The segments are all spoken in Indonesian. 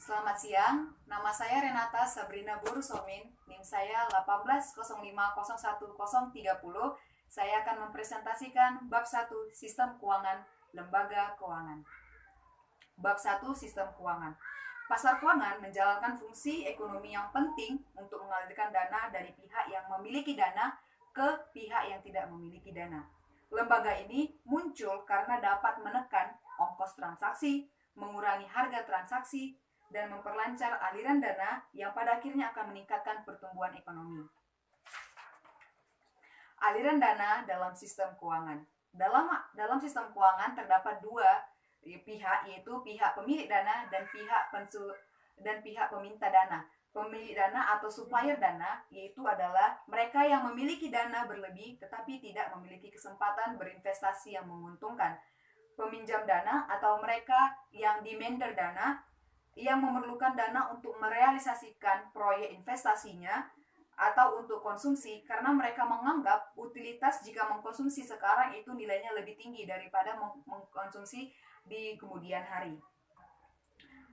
Selamat siang, nama saya Renata Sabrina Borusomin, NIM saya 18050130. Saya akan mempresentasikan bab 1 Sistem Keuangan Lembaga Keuangan. Bab 1 Sistem Keuangan. Pasar keuangan menjalankan fungsi ekonomi yang penting untuk mengalirkan dana dari pihak yang memiliki dana ke pihak yang tidak memiliki dana. Lembaga ini muncul karena dapat menekan ongkos transaksi, mengurangi harga transaksi, dan memperlancar aliran dana yang pada akhirnya akan meningkatkan pertumbuhan ekonomi. Aliran dana dalam sistem keuangan. Dalam sistem keuangan terdapat dua pihak, yaitu pihak pemilik dana dan pihak peminta dana. Pemilik dana atau supplier dana yaitu adalah mereka yang memiliki dana berlebih tetapi tidak memiliki kesempatan berinvestasi yang menguntungkan. Peminjam dana atau mereka yang demander dana yang memerlukan dana untuk merealisasikan proyek investasinya atau untuk konsumsi karena mereka menganggap utilitas jika mengkonsumsi sekarang itu nilainya lebih tinggi daripada mengkonsumsi di kemudian hari.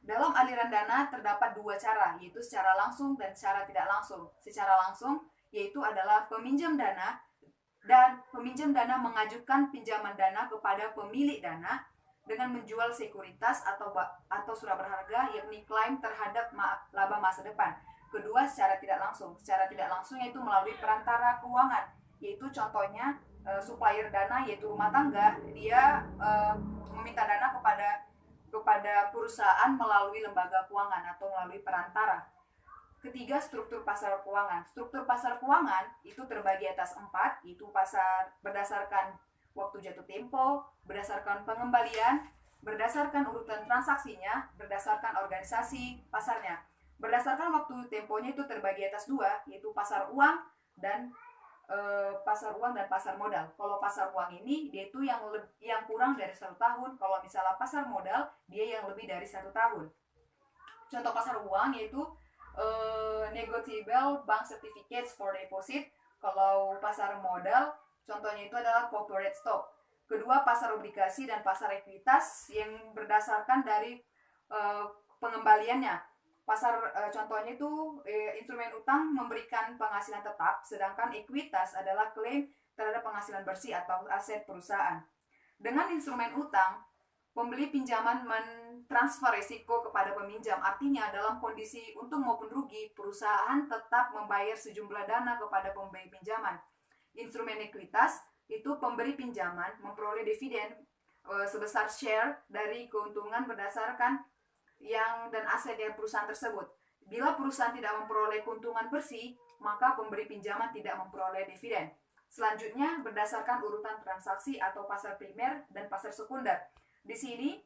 Dalam aliran dana terdapat dua cara, yaitu secara langsung dan secara tidak langsung. Secara langsung yaitu adalah peminjam dana mengajukan pinjaman dana kepada pemilik dana dengan menjual sekuritas atau surat berharga, yakni klaim terhadap laba masa depan. Kedua, secara tidak langsung. Secara tidak langsung yaitu melalui perantara keuangan, yaitu contohnya supplier dana yaitu rumah tangga, dia meminta dana kepada perusahaan melalui lembaga keuangan atau melalui perantara. Ketiga, struktur pasar keuangan. Struktur pasar keuangan itu terbagi atas 4, yaitu pasar berdasarkan waktu jatuh tempo, berdasarkan pengembalian, berdasarkan urutan transaksinya, berdasarkan organisasi pasarnya. Berdasarkan waktu temponya itu terbagi atas 2, yaitu pasar uang dan pasar modal. Kalau pasar uang ini dia itu yang kurang dari 1 tahun. Kalau misalnya pasar modal dia yang lebih dari 1 tahun. Contoh pasar uang yaitu negotiable bank certificates for deposit. Kalau pasar modal contohnya itu adalah corporate stock. Kedua, pasar obligasi dan pasar ekuitas yang berdasarkan dari pengembaliannya. Contohnya itu instrumen utang memberikan penghasilan tetap, sedangkan ekuitas adalah klaim terhadap penghasilan bersih atau aset perusahaan. Dengan instrumen utang, pembeli pinjaman mentransfer risiko kepada peminjam. Artinya dalam kondisi untung maupun rugi, perusahaan tetap membayar sejumlah dana kepada pemberi pinjaman. Instrumen ekuitas itu pemberi pinjaman memperoleh dividen sebesar share dari keuntungan berdasarkan dan aset dari perusahaan tersebut. Bila perusahaan tidak memperoleh keuntungan bersih, maka pemberi pinjaman tidak memperoleh dividen. Selanjutnya, berdasarkan urutan transaksi atau pasar primer dan pasar sekunder. Di sini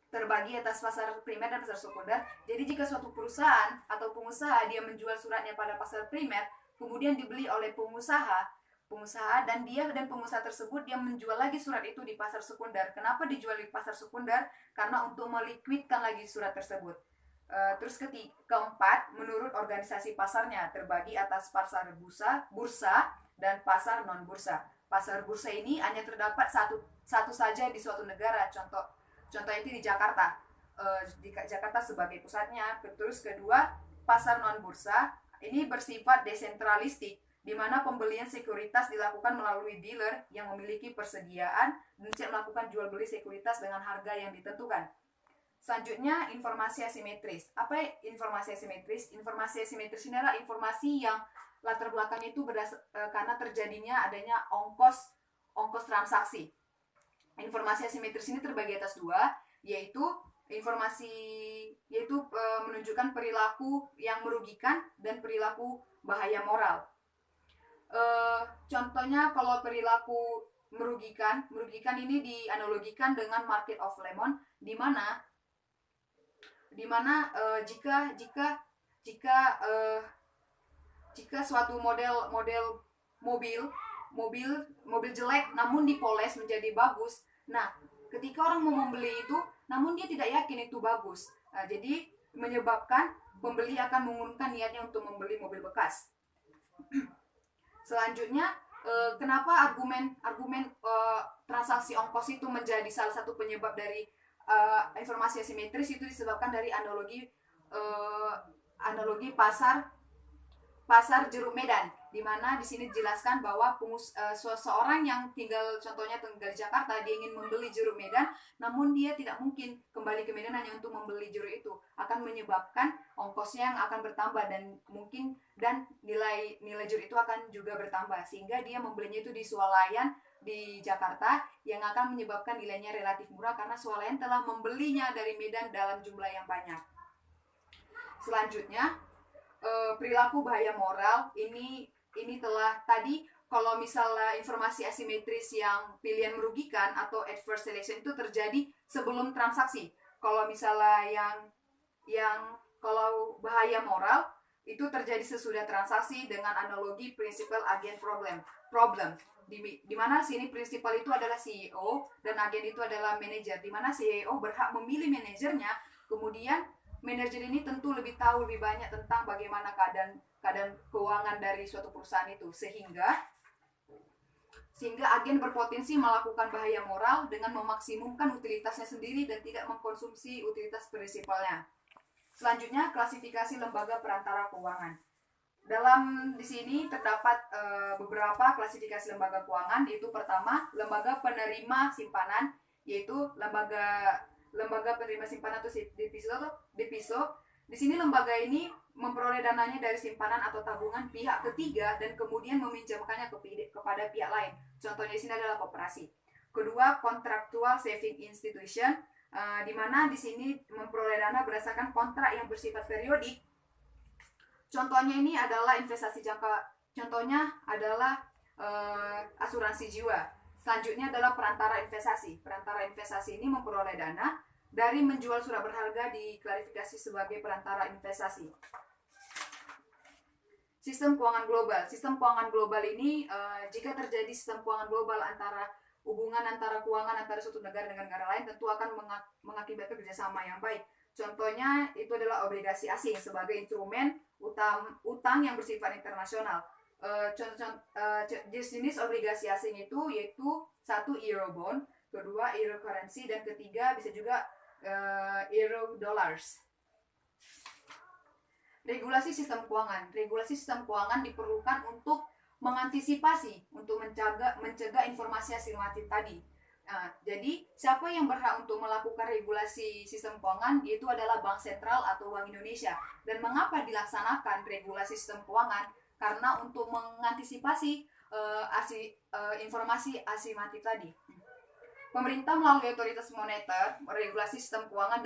terbagi atas pasar primer dan pasar sekunder. Jadi jika suatu perusahaan atau pengusaha dia menjual suratnya pada pasar primer, kemudian dibeli oleh pengusaha dan pengusaha tersebut dia menjual lagi surat itu di pasar sekunder. Kenapa dijual di pasar sekunder? Karena untuk melikuidkan lagi surat tersebut. Terus keempat, menurut organisasi pasarnya terbagi atas pasar bursa dan pasar non bursa. Pasar bursa ini hanya terdapat satu saja di suatu negara. Contoh itu di Jakarta. Di Jakarta sebagai pusatnya. Terus kedua, pasar non bursa ini bersifat desentralistik, di mana pembelian sekuritas dilakukan melalui dealer yang memiliki persediaan dan siap melakukan jual beli sekuritas dengan harga yang ditentukan. Selanjutnya, informasi asimetris. Apa informasi asimetris? Informasi asimetris ini adalah informasi yang latar belakangnya itu karena terjadinya adanya ongkos transaksi. Informasi asimetris ini terbagi atas 2, yaitu menunjukkan perilaku yang merugikan dan perilaku bahaya moral. Contohnya kalau perilaku merugikan ini dianalogikan dengan market of lemon, di mana jika suatu model mobil jelek namun dipoles menjadi bagus. Nah, ketika orang mau membeli itu namun dia tidak yakin itu bagus. Jadi menyebabkan pembeli akan mengurungkan niatnya untuk membeli mobil bekas. Selanjutnya, kenapa argumen transaksi ongkos itu menjadi salah satu penyebab dari informasi asimetris itu disebabkan dari analogi pasar jeruk Medan, di mana di sini dijelaskan bahwa seseorang yang contohnya tinggal di Jakarta, dia ingin membeli jeruk Medan, namun dia tidak mungkin kembali ke Medan hanya untuk membeli jeruk itu, akan menyebabkan ongkosnya yang akan bertambah dan nilai jeruk itu akan juga bertambah, sehingga dia membelinya itu di swalayan di Jakarta yang akan menyebabkan nilainya relatif murah karena swalayan telah membelinya dari Medan dalam jumlah yang banyak. Selanjutnya, perilaku bahaya moral ini telah tadi, kalau misalnya informasi asimetris yang pilihan merugikan atau adverse selection itu terjadi sebelum transaksi. Kalau misalnya kalau bahaya moral itu terjadi sesudah transaksi dengan analogi principal agent problem. Di mana sini prinsipal itu adalah CEO dan agen itu adalah manajer, di mana CEO berhak memilih manajernya, kemudian manajer ini tentu lebih tahu lebih banyak tentang bagaimana keadaan keuangan dari suatu perusahaan itu, sehingga agen berpotensi melakukan bahaya moral dengan memaksimumkan utilitasnya sendiri dan tidak mengkonsumsi utilitas prinsipalnya. Selanjutnya, klasifikasi lembaga perantara keuangan. Di sini terdapat beberapa klasifikasi lembaga keuangan, yaitu pertama, lembaga penerima simpanan, yaitu lembaga penerima simpanan atau depiso. Di sini lembaga ini memperoleh dananya dari simpanan atau tabungan pihak ketiga dan kemudian meminjamkannya kepada pihak lain. Contohnya di sini adalah koperasi. Kedua, contractual saving institution, di mana di sini memperoleh dana berdasarkan kontrak yang bersifat periodik. Contohnya ini adalah asuransi jiwa. Selanjutnya adalah perantara investasi. Perantara investasi ini memperoleh dana dari menjual surat berharga diklarifikasi sebagai perantara investasi. Sistem keuangan global. Sistem keuangan global ini jika terjadi sistem keuangan global hubungan antara keuangan antara suatu negara dengan negara lain tentu akan mengakibatkan kerjasama yang baik. Contohnya itu adalah obligasi asing sebagai instrumen utang yang bersifat internasional. Jenis obligasi asing itu yaitu satu Eurobond, kedua Euro currency, dan ketiga bisa juga Euro dollars. Regulasi sistem keuangan. Regulasi sistem keuangan diperlukan untuk mengantisipasi, untuk mencegah informasi asimetris tadi. Jadi siapa yang berhak untuk melakukan regulasi sistem keuangan? Yaitu adalah Bank Sentral atau Bank Indonesia. Dan mengapa dilaksanakan regulasi sistem keuangan? Karena untuk mengantisipasi informasi asimetris tadi. Pemerintah melalui otoritas moneter meregulasi sistem keuangan